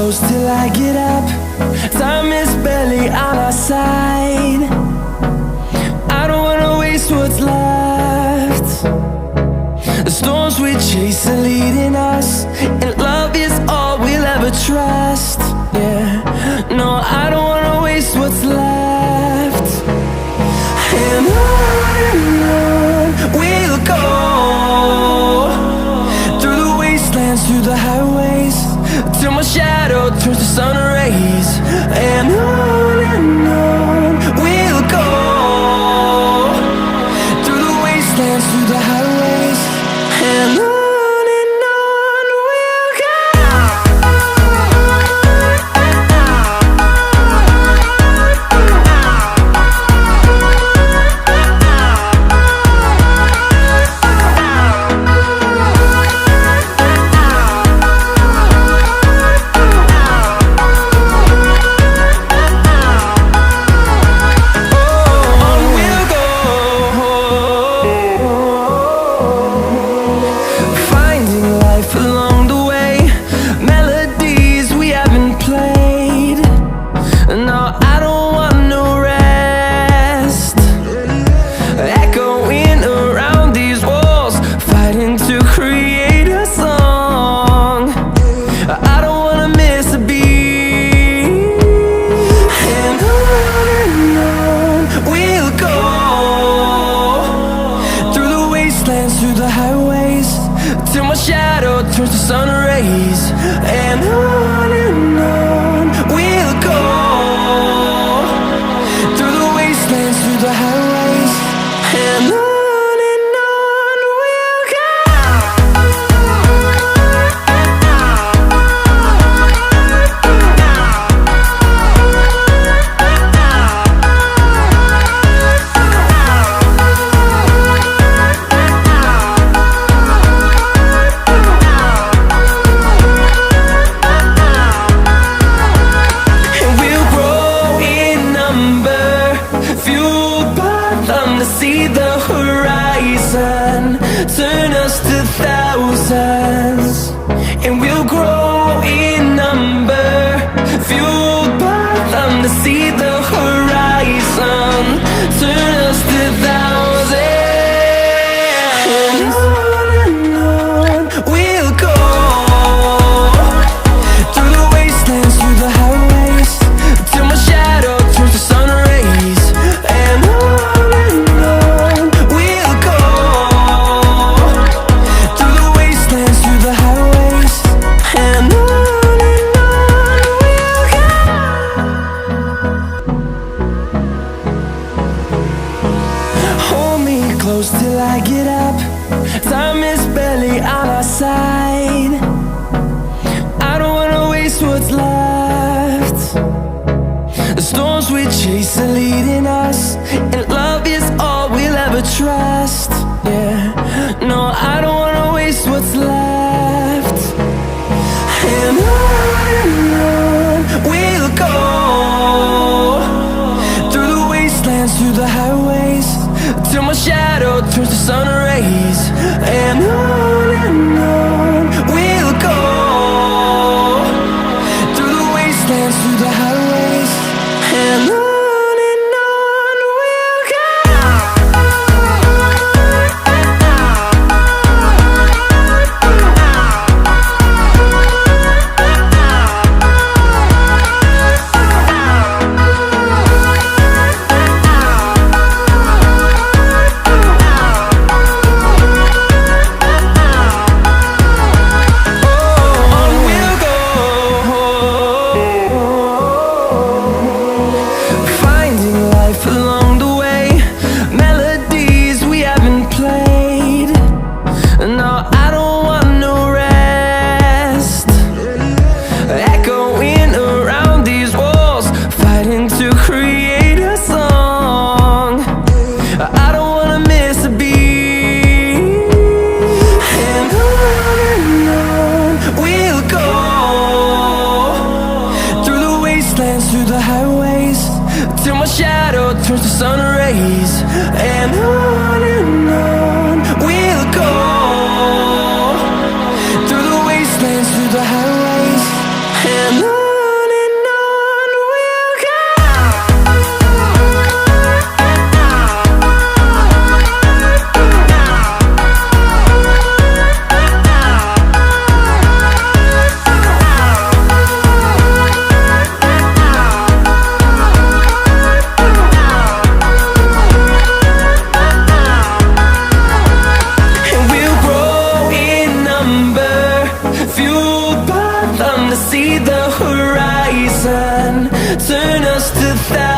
close till I get up. Time is barely on our side. I don't wanna waste what's left. The storms we chase are leading us, and love is all we'll ever trust. Yeah, no, I don't wanna waste what's left. And on we'll go, through the wastelands, through the highways, till my shadow turns to sun rays. And on we'll go, through the wastelands, through the highways, and on we'll go. Through the highways, till my shadow turns to sun rays. And on we'll go, through the wastelands, through the highways, and on we'll go. See the horizon, turn us to thousands, and we'll grow in number, fueled by them. To see the horizon, turn us to thousands, and on we'll go, through the wastelands, through the highways, till my shadow turns to sun rays. And close till I get up. Time is barely on our side. I don't wanna waste what's left. The storms we chase are leading us, and love is all we'll ever trust. Yeah, no, I don't wanna waste what's left. And on we'll go, through the wastelands, through the highways, till my shadow turns to sun rays. And on we'll go, through the wastelands, through the highways, and on. Turns to sun rays. And on we'll go, through the wastelands, through the highways, and on. without